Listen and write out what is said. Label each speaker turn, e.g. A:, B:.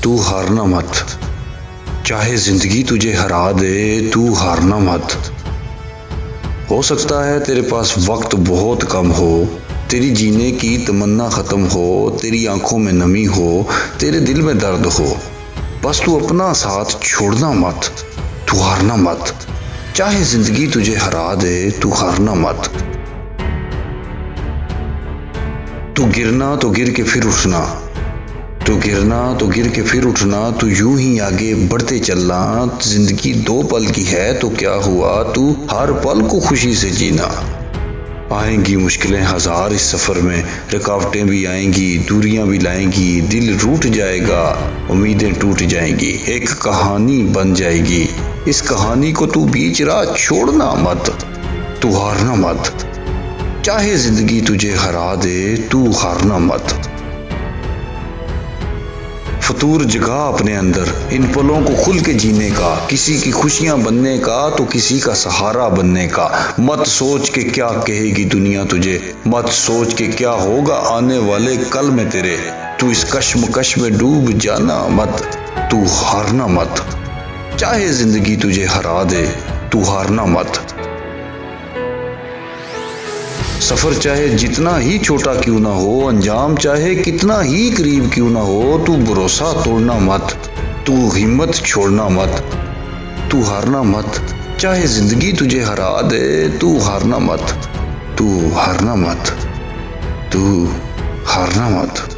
A: तू हारना मत। चाहे जिंदगी तुझे हरा दे, तू हारना मत। हो सकता है तेरे पास वक्त बहुत कम हो, तेरी जीने की तमन्ना खत्म हो, तेरी आंखों में नमी हो, तेरे दिल में दर्द हो, बस तू अपना साथ छोड़ना मत। तू हारना मत। चाहे जिंदगी तुझे हरा दे, तू हारना मत। तू गिरना तो गिर के फिर उठना, तू गिरना तो गिर के फिर उठना, तू यूं ही आगे बढ़ते चलना। जिंदगी 2 पल की है तो क्या हुआ, तू हर पल को खुशी से जीना। आएंगी मुश्किलें हजार इस सफर में, रुकावटें भी आएंगी, दूरियां भी लाएंगी, दिल रूठ जाएगा, उम्मीदें टूट जाएंगी, एक कहानी बन जाएगी। इस कहानी को तू बीच राह छोड़ना मत। तू हारना मत। चाहे जिंदगी तुझे हरा दे, तू हारना मत। फतूर जगा अपने अंदर इन पलों को खुल के जीने का, किसी की खुशियां बनने का तो किसी का सहारा बनने का। मत सोच के क्या कहेगी दुनिया तुझे, मत सोच के क्या होगा आने वाले कल में तेरे। तू इस कश्मकश में डूब जाना मत। तू हारना मत। चाहे जिंदगी तुझे हरा दे, तू हारना मत। सफर चाहे जितना ही छोटा क्यों ना हो, अंजाम चाहे कितना ही करीब क्यों ना हो, तू भरोसा तोड़ना मत। तू हिम्मत छोड़ना मत। तू हारना मत। चाहे जिंदगी तुझे हरा दे, तू हारना मत। तू हारना मत। तू हारना मत।